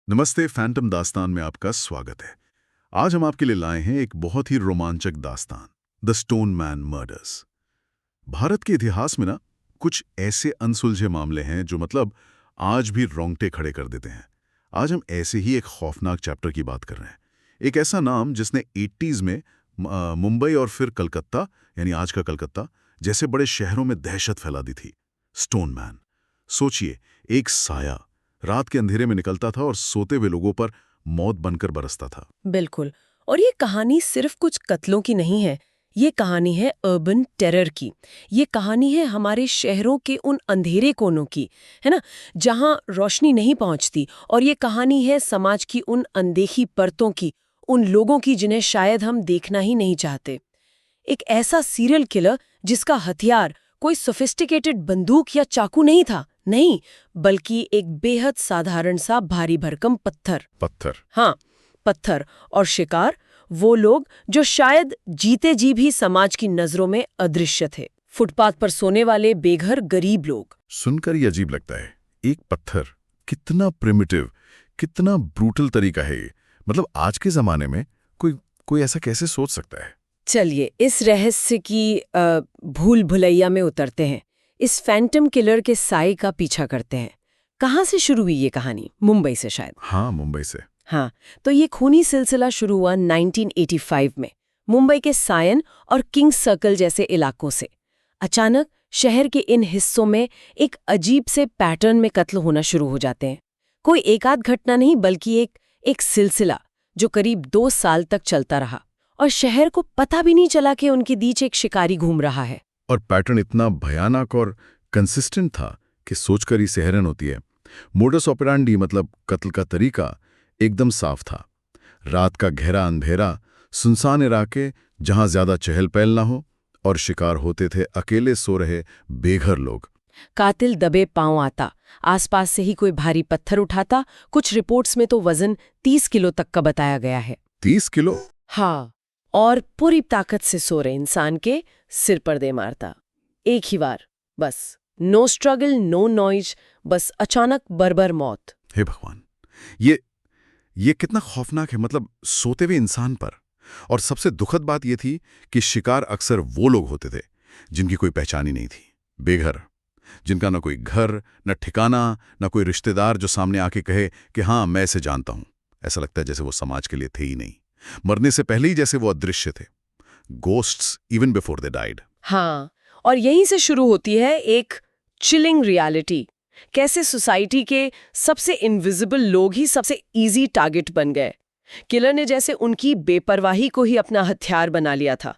नमस्ते, फैंटम दास्तान में आपका स्वागत है। आज हम आपके लिए लाए हैं एक बहुत ही रोमांचक दास्तान, the stone man murders. Bharat के इतिहास में ना कुछ ऐसे अनसुलझे मामले हैं जो आज भी रोंगटे खड़े कर देते हैं। आज हम ऐसे ही एक खौफनाक चैप्टर की बात कर रहे हैं। एक ऐसा नाम जिसने 80s में मुंबई और फिर कलकत्ता, यानी आज का कलकत्ता जैसे बड़े शहरों में दहशत फैला दी थी। Stone man. सोचिए, एक साया रात के अंधेरे में निकलता था और सोते हुए लोगों पर मौत बनकर बरसता था। बिल्कुल। और ये कहानी सिर्फ कुछ कत्लों की नहीं है। ये कहानी है अर्बन टेरर की। ये कहानी है हमारे शहरों के उन अंधेरे कोनों की, है ना, जहां रोशनी नहीं पहुंचती। और ये कहानी है समाज की उन अनदेखी परतों की, उन लोगों की जिन्हें शायद हम देखना ही नहीं चाहते। एक ऐसा सीरियल किलर जिसका हथियार कोई सोफिस्टिकेटेड बंदूक या चाकू नहीं था, नहीं, बल्कि एक बेहद साधारण सा भारी भरकम पत्थर। पत्थर। हाँ, पत्थर। और शिकार वो लोग जो शायद जीते जी भी समाज की नजरों में अदृश्य थे। फुटपाथ पर सोने वाले बेघर गरीब लोग। सुनकर ही अजीब लगता है। एक पत्थर, कितना प्रिमिटिव, कितना ब्रूटल तरीका है ये। आज के जमाने में कोई ऐसा कैसे सोच सकता है? चलिए इस रहस्य की भूल भुलैया में उतरते हैं। इस फैंटम किलर के साए का पीछा करते हैं। कहाँ से शुरू हुई ये कहानी? मुंबई से शायद। हाँ, मुंबई से। हाँ, तो ये खूनी सिलसिला शुरू हुआ 1985 में मुंबई के सायन और किंग्स सर्कल जैसे इलाकों से। अचानक शहर के इन हिस्सों में एक अजीब से पैटर्न में कत्ल होना शुरू हो जाते हैं। कोई एक आध घटना नहीं, बल्कि एक सिलसिला जो करीब 2 साल तक चलता रहा। और शहर को पता भी नहीं चला कि उनके बीच एक शिकारी घूम रहा है। और पैटर्न इतना भयानक और कंसिस्टेंट था कि सोचकर ही हैरान होती है। मोडस ऑपरेंडी कत्ल का तरीका एकदम साफ था। रात का गहरा अंधेरा, सुनसान इलाके जहां ज्यादा चहल पहल ना हो, और शिकार होते थे अकेले सो रहे बेघर लोग। कातिल दबे पांव आता, आसपास से ही कोई भारी पत्थर उठाता। कुछ रिपोर्ट्स में तो वजन 30 किलो तक का बताया गया है। 30 किलो? हाँ, और पूरी ताकत से सो रहे इंसान के सिर पर दे मारता। एक ही बार, बस। नो स्ट्रगल, नो नॉइज, बस अचानक बर्बर मौत। हे भगवान, ये कितना खौफनाक है, सोते हुए इंसान पर। और सबसे दुखद बात यह थी कि शिकार अक्सर वो लोग होते थे जिनकी कोई पहचान ही नहीं थी। बेघर, जिनका न कोई घर, न ठिकाना, न कोई रिश्तेदार जो सामने आके कहे कि हाँ, मैं इसे जानता हूं। ऐसा लगता है जैसे वो समाज के लिए थे ही नहीं। मरने से पहले ही जैसे वो अदृश्य थे। Ghosts even before they died. हाँ, और यहीं से शुरू होती है एक चिलिंग रियलिटी। कैसे सोसाइटी के सबसे इनविजिबल लोग ही सबसे इजी टारगेट बन गए। किलर ने जैसे उनकी बेपरवाही को ही अपना हथियार बना लिया था।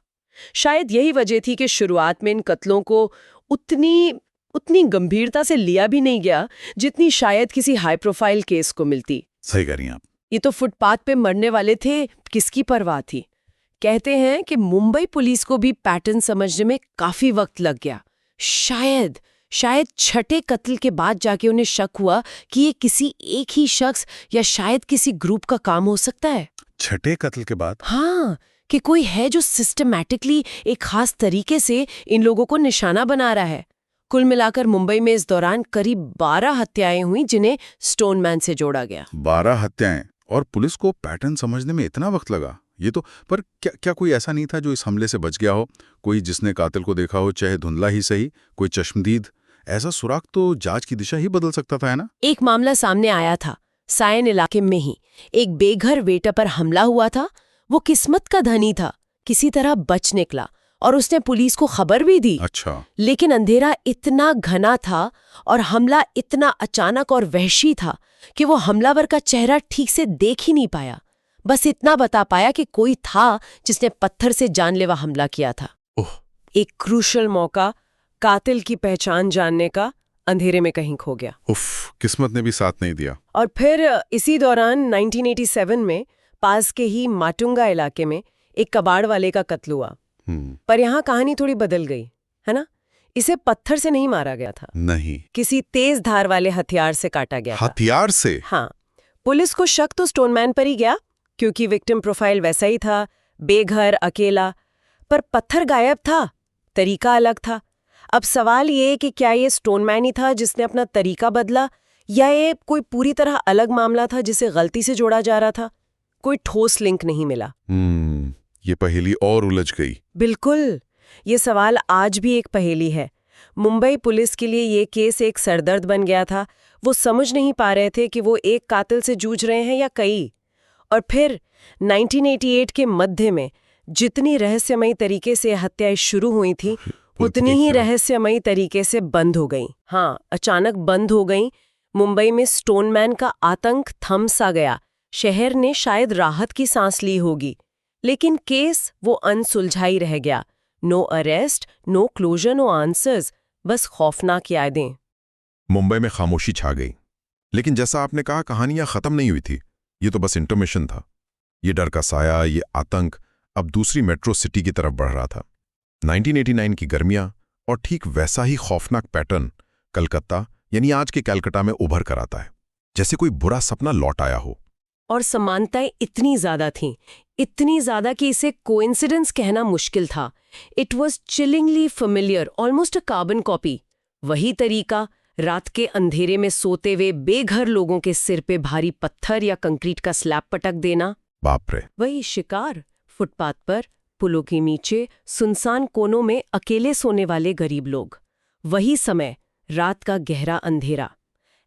शायद यही वजह थी कि शुरुआत में इन कत्लों को उतनी गंभीरता से लिया भी नहीं गया जितनी शायद किसी हाई प्रोफाइल केस को मिलती। सही कह रही हैं आप। ये तो फुटपाथ पे मरने वाले थे, किसकी परवाह थी। कहते हैं कि मुंबई पुलिस को भी पैटर्न समझने में काफी वक्त लग गया। शायद छठे कत्ल के बाद जाके उन्हें शक हुआ कि ये किसी एक ही शख्स या शायद किसी ग्रुप का काम हो सकता है। छठे कत्ल के बाद? हाँ, कि कोई है जो सिस्टमैटिकली एक खास तरीके से इन लोगों को निशाना बना रहा है। कुल मिलाकर मुंबई में इस दौरान करीब 12 हत्याएं हुई जिन्हें स्टोन मैन से जोड़ा गया। 12 हत्याएं? और पुलिस को पैटर्न समझने में इतना वक्त लगा? ये तो पर क्या कोई ऐसा नहीं था जो इस हमले से बच गया हो? कोई जिसने कातिल को देखा हो, चाहे धुंधला ही सही, कोई चश्मदीद? ऐसा सुराग तो जांच की दिशा ही बदल सकता था, है ना? एक मामला सामने आया था। सायन इलाके में ही एक बेघर वेटर पर हमला हुआ था। वो किस्मत का धनी था, किसी तरह बच निकला और उसने पुलिस को खबर भी दी। अच्छा। लेकिन अंधेरा इतना घना था और हमला इतना अचानक और वहशी था कि वो हमलावर का चेहरा ठीक से देख ही नहीं पाया। बस इतना बता पाया कि कोई था जिसने पत्थर से जानलेवा हमला किया था। एक क्रूशल मौका कातिल की पहचान जानने का अंधेरे में कहीं खो गया। किस्मत ने भी साथ नहीं दिया। और फिर इसी दौरान 1987 में पास के ही माटुंगा इलाके में एक कबाड़ वाले का कत्ल हुआ। पर यहाँ कहानी थोड़ी बदल गई, है ना? इसे पत्थर से नहीं मारा गया था, नहीं, किसी तेज धार वाले हथियार से काटा गया था। हथियार से? हाँ। पुलिस को शक तो स्टोनमैन पर ही गया क्योंकि विक्टिम प्रोफाइल वैसा ही था, बेघर, अकेला। पर पत्थर गायब था, तरीका अलग था। अब सवाल ये कि क्या ये स्टोनमैन ही था जिसने अपना तरीका बदला, या ये कोई पूरी तरह अलग मामला था जिसे गलती से जोड़ा जा रहा था? कोई ठोस लिंक नहीं मिला। ये पहेली और उलझ गई। बिल्कुल, ये सवाल आज भी एक पहेली है। मुंबई पुलिस के लिए ये केस एक सरदर्द बन गया था। वो समझ नहीं पा रहे थे कि वो एक कातिल से जूझ रहे हैं या कई। और फिर 1988 के मध्य में जितनी रहस्यमयी तरीके से हत्याएं शुरू हुई थी, उतनी ही रहस्यमयी तरीके से बंद हो गईं। हाँ, अचानक बंद हो गईं। मुंबई में स्टोनमैन का आतंक थम सा गया। शहर ने शायद राहत की सांस ली होगी, लेकिन केस वो अनसुलझाई रह गया। No arrest, no closure, no answers, बस खौफनाक यादें। मुंबई में खामोशी छा गई। लेकिन जैसा आपने कहा, कहानियां खत्म नहीं हुई थी। ये तो बस इंटरमिशन था। ये डर का साया, ये आतंक अब दूसरी मेट्रो सिटी की तरफ बढ़ रहा था। 1989 की गर्मियां और ठीक वैसा ही खौफनाक पैटर्न कलकत्ता यानी आज के कलकत्ता में उभर कर आता है, जैसे कोई बुरा सपना लौट आया हो। और समानताएं इतनी ज्यादा थीं, इतनी ज्यादा कि इसे कोइंसिडेंस कहना मुश्किल था। It was chillingly familiar, almost a carbon copy. वही तरीका, रात के अंधेरे में सोते हुए बेघर लोगों के सिर पे भारी पत्थर या कंक्रीट का स्लैब पटक देना। बाप रे। वही शिकार, फुटपाथ पर, पुलों के नीचे, सुनसान कोनों में अकेले सोने वाले गरीब लोग। वही समय, रात का गहरा अंधेरा।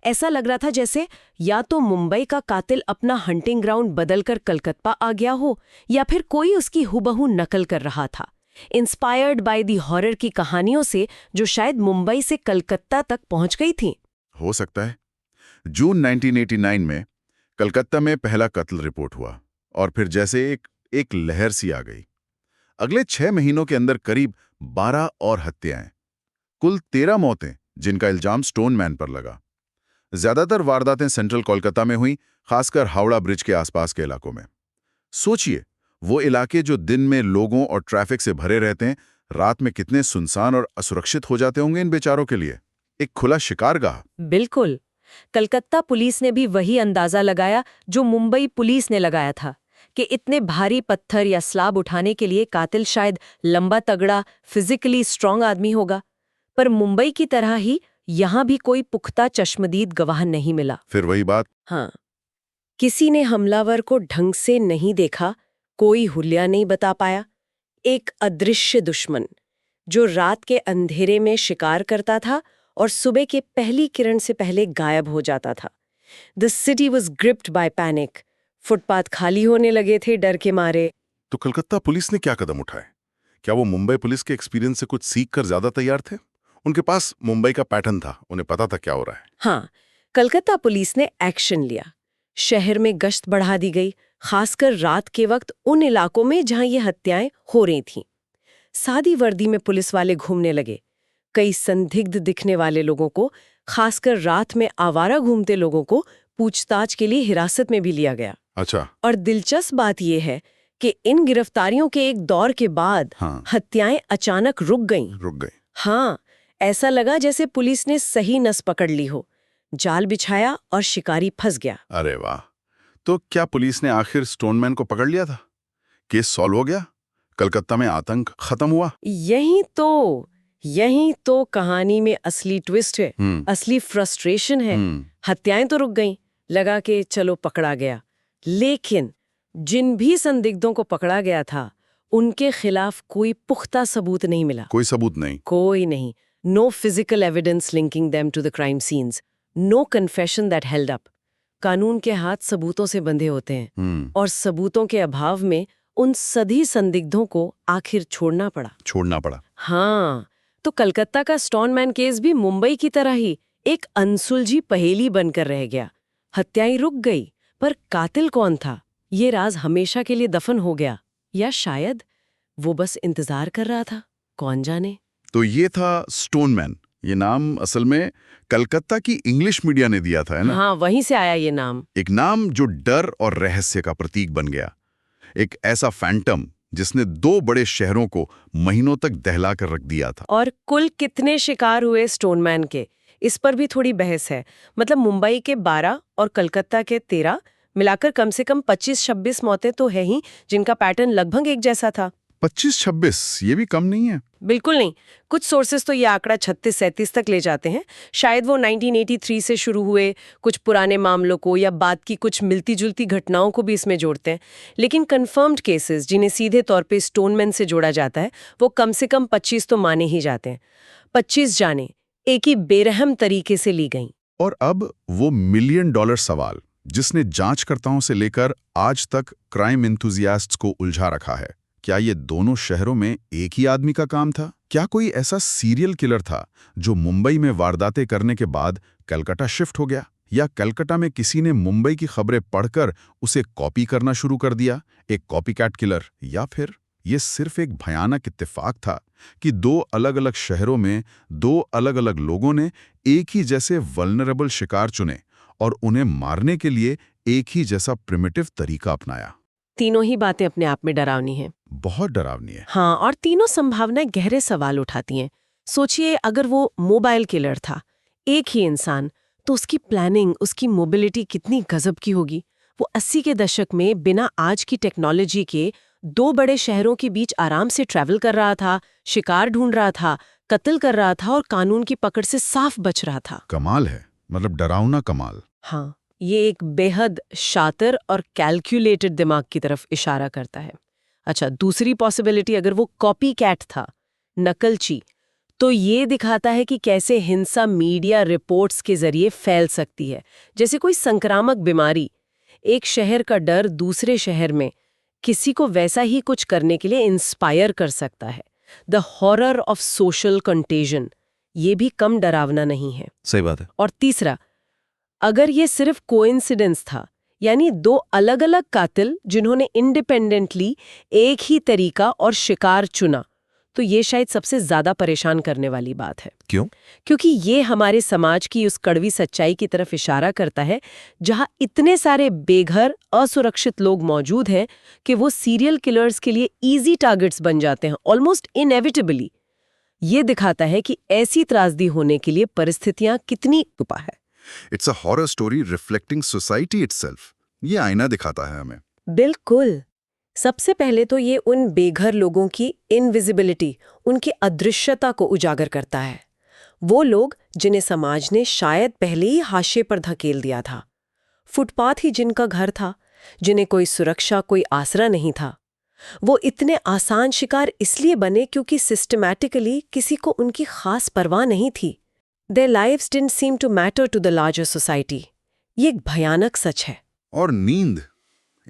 ऐसा लग रहा था जैसे या तो मुंबई का कातिल अपना हंटिंग ग्राउंड बदलकर कलकत्ता आ गया हो, या फिर कोई उसकी हुबहू नकल कर रहा था, इंस्पायर्ड बाय दी हॉरर की कहानियों से जो शायद मुंबई से कलकत्ता तक पहुंच गई थी। हो सकता है। जून 1989 में कलकत्ता में पहला कत्ल रिपोर्ट हुआ और फिर जैसे एक लहर सी आ गई। अगले 6 महीनों के अंदर करीब 12 और हत्याएं, कुल 13 मौतें, जिनका इल्जाम स्टोनमैन पर लगा। ज्यादातर वारदातें सेंट्रल कोलकाता में हुई, खासकर हावड़ा ब्रिज के आसपास के इलाकों में। सोचिए, वो इलाके जो दिन में लोगों और ट्रैफिक से भरे रहते हैं, रात में कितने सुनसान और असुरक्षित हो जाते होंगे इन बेचारों के लिए। एक खुला शिकारगाह। बिल्कुल। कलकत्ता पुलिस ने भी वही अंदाजा लगाया जो मुंबई पुलिस ने लगाया था कि इतने भारी पत्थर या स्लैब उठाने के लिए कातिल शायद लंबा तगड़ा, फिजिकली स्ट्रांग आदमी होगा। पर मुंबई की तरह ही यहां भी कोई पुख्ता चश्मदीद गवाह नहीं मिला। फिर वही बात। हाँ, किसी ने हमलावर को ढंग से नहीं देखा, कोई हुलिया नहीं बता पाया। एक अदृश्य दुश्मन जो रात के अंधेरे में शिकार करता था और सुबह के पहली किरण से पहले गायब हो जाता था। The city was gripped by panic. Footpath खाली होने लगे थे डर के मारे। तो कलकत्ता पुलिस ने क्या कदम उठाए? क्या वो मुंबई पुलिस के एक्सपीरियंस से कुछ सीख कर ज्यादा तैयार थे? उनके पास मुंबई का पैटर्न था, उन्हें पता था क्या हो रहा है। हाँ, कलकत्ता पुलिस ने एक्शन लिया। शहर में गश्त बढ़ा दी गई, खासकर रात के वक्त उन इलाकों में जहां ये हत्याएं हो रही थीं। सादी वर्दी में पुलिस वाले घूमने लगे। कई संदिग्ध दिखने वाले लोगों को, खासकर रात में आवारा घूमते लोगों को, पूछताछ के लिए हिरासत में भी लिया गया। अच्छा। और दिलचस्प बात यह है कि इन गिरफ्तारियों के एक दौर के बाद हत्याएं अचानक रुक गई। हाँ, ऐसा लगा जैसे पुलिस ने सही नस पकड़ ली हो, जाल बिछाया और शिकारी फंस गया। अरे वाह! तो क्या पुलिस ने आखिर स्टोनमैन को पकड़ लिया था? केस सॉल्व हो गया? कलकत्ता में आतंक खत्म हुआ? यही तो कहानी में असली ट्विस्ट है, असली फ्रस्ट्रेशन है। हत्याएं तो रुक गईं, लगा कि चलो पकड़ा गया, लेकिन जिन भी संदिग्धों को पकड़ा गया था, उनके खिलाफ कोई पुख्ता सबूत नहीं मिला। कोई सबूत नहीं? कोई नहीं। No physical evidence linking them to the crime scenes, no confession that held up. कानून के हाथ सबूतों से बंधे होते हैं, और सबूतों के अभाव में उन सभी संदिग्धों को आखिर छोड़ना पड़ा। हाँ, तो कलकत्ता का स्टोनमैन केस भी मुंबई की तरह ही एक अनसुलझी पहेली बनकर रह गया। हत्याएं रुक गई, पर कातिल कौन था, ये राज हमेशा के लिए दफन हो गया, या शायद वो बस इंतजार कर रहा था, कौन जाने। तो ये था स्टोनमैन। ये नाम असल में कलकत्ता की इंग्लिश मीडिया ने दिया था, है ना? हाँ, वहीं से आया ये नाम। एक नाम जो डर और रहस्य का प्रतीक बन गया। एक ऐसा फैंटम जिसने 2 बड़े शहरों को महीनों तक दहला कर रख दिया था। और कुल कितने शिकार हुए स्टोनमैन के, इस पर भी थोड़ी बहस है। मतलब मुंबई के 12 और कलकत्ता के 13 मिलाकर कम से कम 25-26 मौतें तो है ही, जिनका पैटर्न लगभग एक जैसा था। 25-26 ये भी कम नहीं है। बिल्कुल नहीं। कुछ सोर्सेस तो ये आंकड़ा 36-37 तक ले जाते हैं। शायद वो 1983 से शुरू हुए कुछ पुराने मामलों को या बाद की कुछ मिलती-जुलती घटनाओं को भी इसमें जोड़ते हैं। लेकिन कंफर्म्ड केसेस जिन्हें सीधे तौर पे स्टोनमैन से जोड़ा जाता है, वो कम से कम 25 तो माने ही जाते हैं। 25 जाने एक ही बेरहम तरीके से ली गई। और अब वो $1 मिलियन सवाल, जिसने जांचकर्ताओं से लेकर आज तक क्राइम एंथुजियास्ट्स को उलझा रखा है। क्या ये दोनों शहरों में एक ही आदमी का काम था? क्या कोई ऐसा सीरियल किलर था जो मुंबई में वारदातें करने के बाद कलकत्ता शिफ्ट हो गया? या कलकत्ता में किसी ने मुंबई की खबरें पढ़कर उसे कॉपी करना शुरू कर दिया, एक कॉपीकैट किलर? या फिर ये सिर्फ एक भयानक इत्तेफाक था कि दो अलग-अलग शहरों में दो अलग-अलग लोगों ने एक ही जैसे वल्नरेबल शिकार चुने और उन्हें मारने के लिए एक ही जैसा प्रिमिटिव तरीका अपनाया? तीनों ही बातें अपने आप में डरावनी हैं। बहुत डरावनी है। हाँ, और तीनों संभावनाएं गहरे सवाल उठाती हैं। सोचिए, अगर वो मोबाइल किलर था, एक ही इंसान, तो उसकी प्लानिंग, उसकी मोबिलिटी कितनी गजब की होगी। वो 80 के दशक में बिना आज की टेक्नोलॉजी के दो बड़े शहरों के बीच आराम से ट्रैवल कर रहा था, शिकार ढूंढ रहा था, कत्ल कर रहा था और कानून की पकड़ से साफ बच रहा था। कमाल है, मतलब डरावना कमाल। हाँ, ये एक बेहद शातिर और कैलकुलेटेड दिमाग की तरफ इशारा करता है। अच्छा, दूसरी पॉसिबिलिटी, अगर वो कॉपी कैट था, नकलची, तो ये दिखाता है कि कैसे हिंसा मीडिया रिपोर्ट्स के जरिए फैल सकती है। जैसे कोई संक्रामक बीमारी, एक शहर का डर दूसरे शहर में किसी को वैसा ही कुछ करने के लिए इंस्पायर कर सकता है। The horror of social contagion, ये भी कम डरावना नहीं है। सही बात है। और तीसरा, अगर ये सिर्फ कोइंसिडेंस था, यानी दो अलग-अलग कातिल जिन्होंने इंडिपेंडेंटली एक ही तरीका और शिकार चुना, तो ये शायद सबसे ज्यादा परेशान करने वाली बात है। क्यों? क्योंकि ये हमारे समाज की उस कड़वी सच्चाई की तरफ इशारा करता है जहां इतने सारे बेघर, असुरक्षित लोग मौजूद हैं कि वो सीरियल किलर्स के लिए इजी टारगेट्स बन जाते हैं, ऑलमोस्ट इनएविटेबली। ये दिखाता है कि ऐसी त्रासदी होने के लिए परिस्थितियां कितनी छुपा है। It's a horror story reflecting society itself. ये आईना दिखाता है हमें। बिल्कुल। सबसे पहले तो ये उन बेघर लोगों की इनविजिबिलिटी, उनकी अदृश्यता को उजागर करता है। वो लोग जिन्हें समाज ने शायद पहले ही हाशिए पर धकेल दिया था, फुटपाथ ही जिनका घर था, जिन्हें कोई सुरक्षा, कोई आसरा नहीं था, वो इतने आसान शिकार इसलिए बने क्योंकि सिस्टमैटिकली किसी को उनकी खास परवाह नहीं थी। Their lives didn't seem to matter to the larger society. ये एक भयानक सच है। और नींद,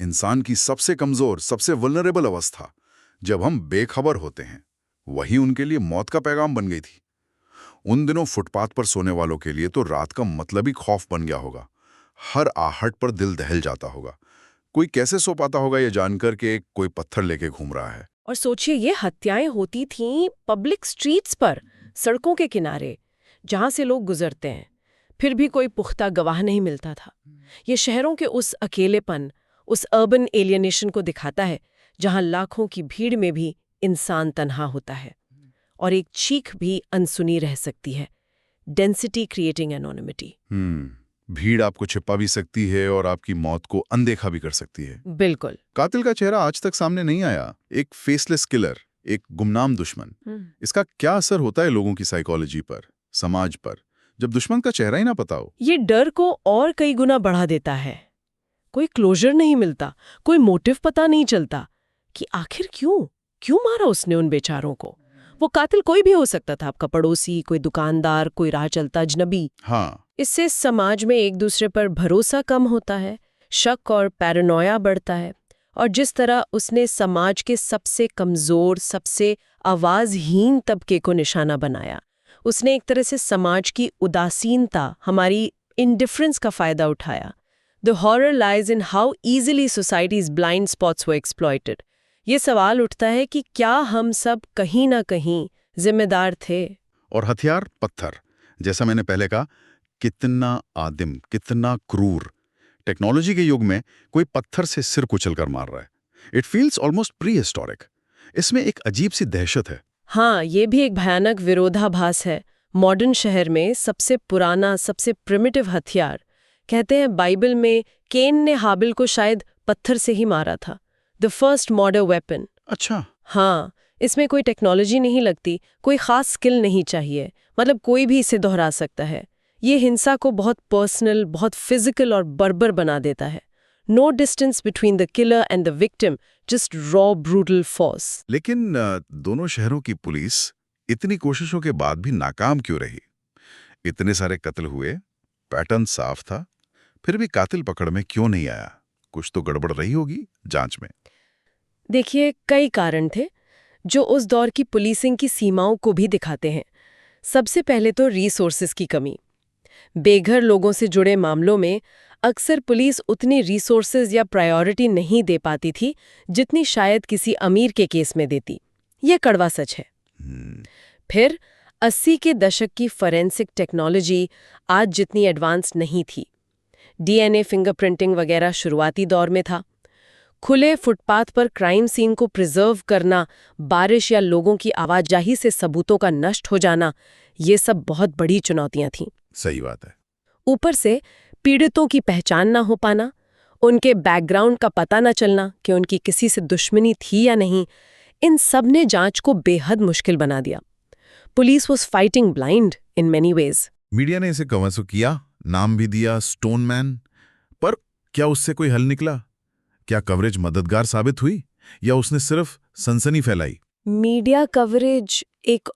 इंसान की सबसे कमजोर, सबसे वल्नरेबल अवस्था, जब हम बेखबर होते हैं, वही उनके लिए मौत का पैगाम बन गई थी। उन दिनों फुटपाथ पर सोने वालों के लिए तो रात का मतलब ही खौफ बन गया होगा। हर आहट पर दिल दहल जाता होगा। कोई कैसे सो पाता होगा ये जानकर के कोई पत्थर लेके घूम रहा है। और सोचिए, ये हत्याएं होती थीं पब्लिक स्ट्रीट्स पर, सड़कों के किनारे, जहां से लोग गुजरते हैं। फिर भी कोई पुख्ता गवाह नहीं मिलता था। ये शहरों के उस अकेलेपन, उस अर्बन एलियनेशन को दिखाता है जहां लाखों की भीड़ में भी इंसान तन्हा होता है और एक चीख भी अनसुनी रह सकती है। Density creating anonymity. भीड़ आपको छिपा भी सकती है और आपकी मौत को अनदेखा भी कर सकती है। बिल्कुल। कातिल का चेहरा आज तक सामने नहीं आया। एक फेसलेस किलर, एक गुमनाम दुश्मन। इसका क्या असर होता है लोगों की साइकोलॉजी पर, समाज पर, जब दुश्मन का चेहरा ही ना पता हो? ये डर को और कई गुना बढ़ा देता है। कोई क्लोजर नहीं मिलता, कोई मोटिव पता नहीं चलता कि आखिर क्यों मारा उसने उन बेचारों को। वो कातिल कोई भी हो सकता था, आपका पड़ोसी, कोई दुकानदार, कोई राह चलता अजनबी। हाँ, इससे समाज में एक दूसरे पर भरोसा कम होता है, शक और पैरानोया बढ़ता है। और जिस तरह उसने समाज के सबसे कमजोर, सबसे आवाजहीन तबके को निशाना बनाया, उसने एक तरह से समाज की उदासीनता, हमारी इंडिफरेंस का फायदा उठाया। The horror lies in how easily societies blind spots were exploited. ये सवाल उठता है कि क्या हम सब कहीं ना कहीं जिम्मेदार थे? और हथियार पत्थर, जैसा मैंने पहले कहा, कितना आदिम, कितना क्रूर। टेक्नोलॉजी के युग में कोई पत्थर से सिर कुचल कर मार रहा है। It feels almost pre historic. इसमें एक अजीब सी दहशत है। हाँ, ये भी एक भयानक विरोधाभास है। मॉडर्न शहर में सबसे पुराना, सबसे प्रिमिटिव हथियार, कहते हैं बाइबल में केन ने हाबिल को शायद पत्थर से ही मारा था। The first modern weapon. अच्छा। हाँ, इसमें कोई टेक्नोलॉजी नहीं लगती, कोई खास स्किल नहीं चाहिए, मतलब कोई भी इसे दोहरा सकता है। ये हिंसा को बहुत पर्सनल, बहुत फिजिकल और बर्बर बना देता है। No distance between the killer and the victim, just raw brutal force. लेकिन दोनों शहरों की पुलिस इतनी कोशिशों के बाद भी नाकाम क्यों रही? इतने सारे कत्ल हुए, पैटर्न साफ था, फिर भी कातिल पकड़ में क्यों नहीं आया? कुछ तो गड़बड़ रही होगी जांच में। देखिए, कई कारण थे जो उस दौर की पुलिसिंग की सीमाओं को भी दिखाते हैं। सबसे पहले तो रिसोर्सेज की कमी। बेघर लोगों से जुड़े मामलों में अक्सर पुलिस उतनी रिसोर्सेज या प्रायोरिटी नहीं दे पाती थी जितनी शायद किसी अमीर के केस में देती। ये कड़वा सच है। फिर 80 के दशक की फॉरेंसिक टेक्नोलॉजी आज जितनी एडवांस नहीं थी। डीएनए फिंगरप्रिंटिंग वगैरह शुरुआती दौर में था। खुले फुटपाथ पर क्राइम सीन को प्रिजर्व करना, बारिश या लोगों की आवाजाही से सबूतों का नष्ट हो जाना, ये सब बहुत बड़ी चुनौतियां थीं। सही बात है। ऊपर से पीड़ितों की पहचान ना हो पाना, उनके बैकग्राउंड का पता न चलना कि उनकी किसी से दुश्मनी थी या नहीं, इन सब ने जांच को बेहद मुश्किल बना दिया। Police was fighting blind in many ways. Media ने इसे कवर किया, नाम भी दिया स्टोन मैन, पर क्या उससे कोई हल निकला? क्या कवरेज मददगार साबित हुई या उसने सिर्फ सनसनी फैलाई? मीडिया कवरेज एक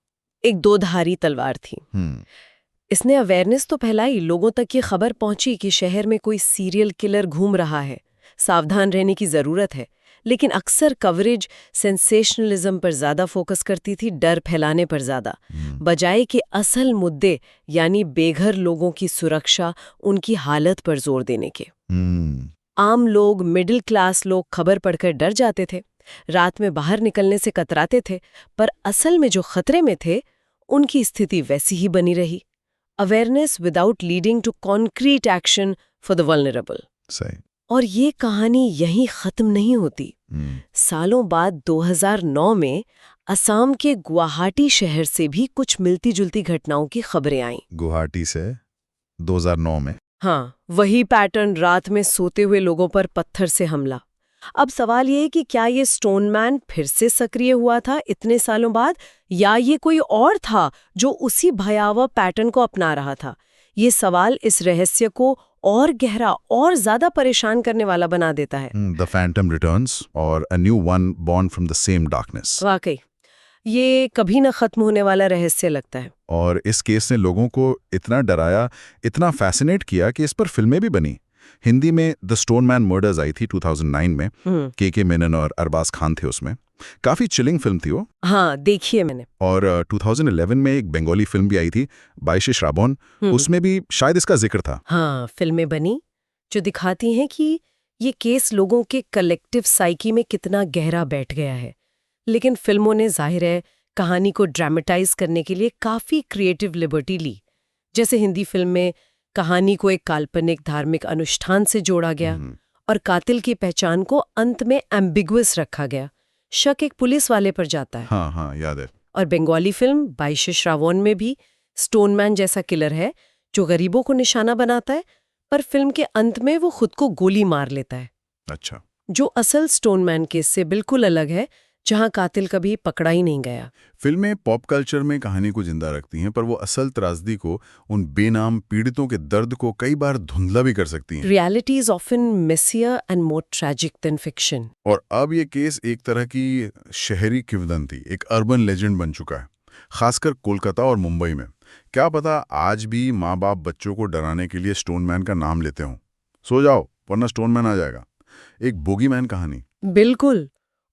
दो-धारी तलवार थी। इसने अवेयरनेस तो फैलाई, लोगों तक ये खबर पहुंची कि शहर में कोई सीरियल किलर घूम रहा है, सावधान रहने की जरूरत है। लेकिन अक्सर कवरेज सेंसेशनलिज्म पर ज्यादा फोकस करती थी, डर फैलाने पर ज्यादा, बजाय कि असल मुद्दे यानी बेघर लोगों की सुरक्षा, उनकी हालत पर जोर देने के। आम लोग, मिडिल क्लास लोग खबर पढ़कर डर जाते थे, रात में बाहर निकलने से कतराते थे, पर असल में जो खतरे में थे उनकी स्थिति वैसी ही बनी रही। Awareness without leading to concrete action for the vulnerable. सही। और ये कहानी यहीं खत्म नहीं होती। सालों बाद 2009 में असम के गुवाहाटी शहर से भी कुछ मिलती जुलती घटनाओं की खबरें आईं। गुवाहाटी से 2009 में? हाँ, वही पैटर्न, रात में सोते हुए लोगों पर पत्थर से हमला। अब सवाल ये है कि क्या ये स्टोनमैन फिर से सक्रिय हुआ था इतने सालों बाद, या ये कोई और था जो उसी भयावह पैटर्न को अपना रहा था? ये सवाल इस रहस्य को और गहरा और ज्यादा परेशान करने वाला बना देता है। द फैंटम रिटर्न्स और a new one born from the same darkness. वाकई ये कभी न खत्म होने वाला रहस्य लगता है। और इस केस ने लोगों को इतना डराया, इतना फैसिनेट किया कि इस पर फिल्में भी बनी। हिंदी में द स्टोनमैन मर्डर्स आई थी 2009 में। के मेनन और अरबाज खान थे उसमें। काफी चिलिंग फिल्म थी वो। हाँ, देखिए मैंने। और 2011 में एक बंगाली फिल्म भी आई थी, 22 श्रावण, उसमें भी शायद इसका जिक्र था। हाँ, फिल्में बनी जो दिखाती हैं कि ये केस लोगों के कलेक्टिव साइकी में कितना गहरा बैठ गया है। लेकिन फिल्मों ने जाहिर है कहानी को ड्रामेटाइज करने के लिए काफी क्रिएटिव लिबर्टी ली। जैसे हिंदी फिल्म में कहानी को एक काल्पनिक धार्मिक अनुष्ठान से जोड़ा गया और कातिल की पहचान को अंत में एम्बिगुअस रखा गया। शक एक पुलिस वाले पर जाता है। हाँ, याद है। और बंगाली फिल्म 22 श्रावण में भी स्टोनमैन जैसा किलर है जो गरीबों को निशाना बनाता है, पर फिल्म के अंत में वो खुद को गोली मार लेता है। अच्छा। जो असल स्टोनमैन केस से बिल्कुल अलग है, जहां कातिल कभी पकड़ा ही नहीं गया। फिल्में पॉप कल्चर में कहानी को जिंदा रखती हैं, पर वो असल त्रासदी को, उन बेनाम पीड़ितों के दर्द को कई बार धुंधला भी कर सकती हैं। Reality is often messier and more tragic then fiction. और अब ये केस एक तरह की शहरी किंवदंती, एक अर्बन लेजेंड बन चुका है, खासकर कोलकाता और मुंबई में। क्या पता आज भी माँ बाप बच्चों को डराने के लिए स्टोनमैन का नाम लेते हों। सो जाओ वरना स्टोनमैन आ जाएगा। एक बोगीमैन कहानी। बिल्कुल।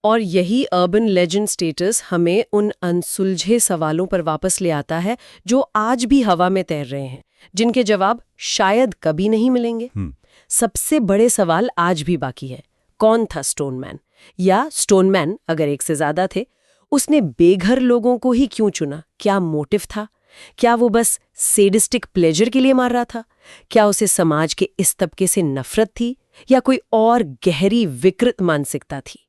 और यही अर्बन लेजेंड स्टेटस हमें उन अनसुलझे सवालों पर वापस ले आता है जो आज भी हवा में तैर रहे हैं, जिनके जवाब शायद कभी नहीं मिलेंगे। सबसे बड़े सवाल आज भी बाकी है। कौन था स्टोनमैन? या स्टोनमैन अगर एक से ज्यादा थे, उसने बेघर लोगों को ही क्यों चुना? क्या मोटिव था? क्या वो बस सेडिस्टिक प्लेजर के लिए मार रहा था? क्या उसे समाज के इस तबके से नफरत थी या कोई और गहरी विकृत मानसिकता थी?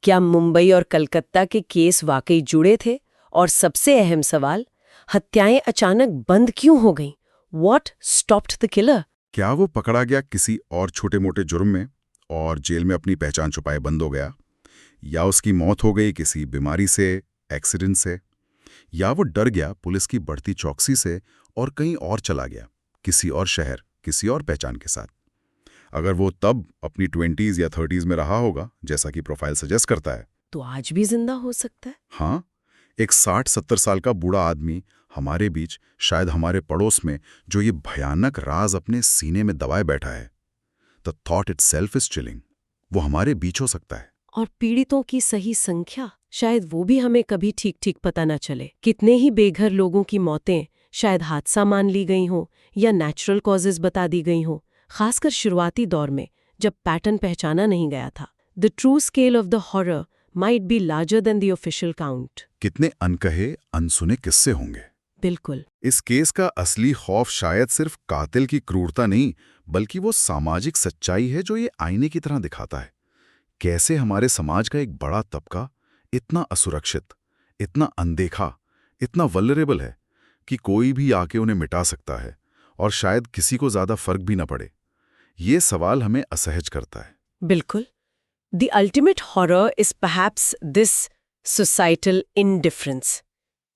क्या मुंबई और कलकत्ता के केस वाकई जुड़े थे? और सबसे अहम सवाल, हत्याएं अचानक बंद क्यों हो गईं? What stopped the killer? क्या वो पकड़ा गया किसी और छोटे मोटे जुर्म में और जेल में अपनी पहचान छुपाए बंद हो गया, या उसकी मौत हो गई किसी बीमारी से, एक्सीडेंट से, या वो डर गया पुलिस की बढ़ती चौकसी से और कहीं और चला गया, किसी और शहर, किसी और पहचान के साथ। अगर वो तब अपनी 20s या 30s में रहा होगा, जैसा कि प्रोफाइल सजेस्ट करता है, तो आज भी जिंदा हो सकता है। हाँ, एक 60-70 साल का बूढ़ा आदमी हमारे बीच, शायद हमारे पड़ोस में, जो ये भयानक राज अपने सीने में दबाए बैठा है। The thought itself is chilling. वो हमारे बीच हो सकता है। और पीड़ितों की सही संख्या, शायद वो भी हमें कभी ठीक ठीक पता न चले। कितने ही बेघर लोगों की मौतें शायद हादसा मान ली गई हों या नेचुरल कॉजेज बता दी गई हों, खासकर शुरुआती दौर में जब पैटर्न पहचाना नहीं गया था। The true scale of the horror might be larger than the official count. कितने अनकहे, अनसुने किस्से होंगे। बिल्कुल। इस केस का असली खौफ शायद सिर्फ कातिल की क्रूरता नहीं, बल्कि वो सामाजिक सच्चाई है जो ये आईने की तरह दिखाता है। कैसे हमारे समाज का एक बड़ा तबका इतना असुरक्षित, इतना अनदेखा, इतना वल्नरेबल है कि कोई भी आके उन्हें मिटा सकता है और शायद किसी को ज्यादा फर्क भी ना पड़े। ये सवाल हमें असहज करता है। बिल्कुल। The ultimate horror is perhaps this societal indifference.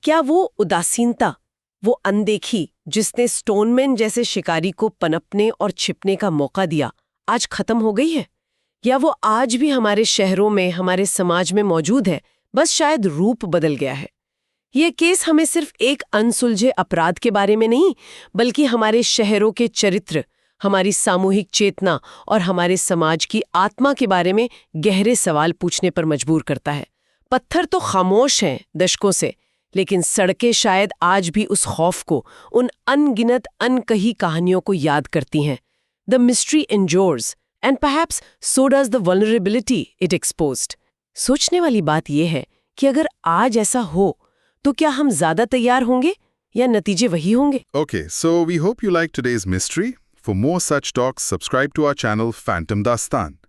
क्या वो उदासीनता, वो अनदेखी जिसने स्टोनमैन जैसे शिकारी को पनपने और छिपने का मौका दिया, आज खत्म हो गई है? या वो आज भी हमारे शहरों में, हमारे समाज में मौजूद है, बस शायद रूप बदल गया है? ये केस हमें सिर्फ एक अनसुलझे अपराध के बारे में नहीं, बल्कि हमारे शहरों के चरित्र, हमारी सामूहिक चेतना और हमारे समाज की आत्मा के बारे में गहरे सवाल पूछने पर मजबूर करता है। पत्थर तो खामोश हैं दशकों से, लेकिन सड़कें शायद आज भी उस खौफ को, उन अनगिनत अनकही कहानियों को याद करती हैं। The mystery endures, and perhaps so does the vulnerability it exposed. सोचने वाली बात यह है कि अगर आज ऐसा हो, तो क्या हम ज्यादा तैयार होंगे या नतीजे वही होंगे? Okay, so we hope you liked today's mystery. For more such talks, subscribe to our channel Phantom Dastan.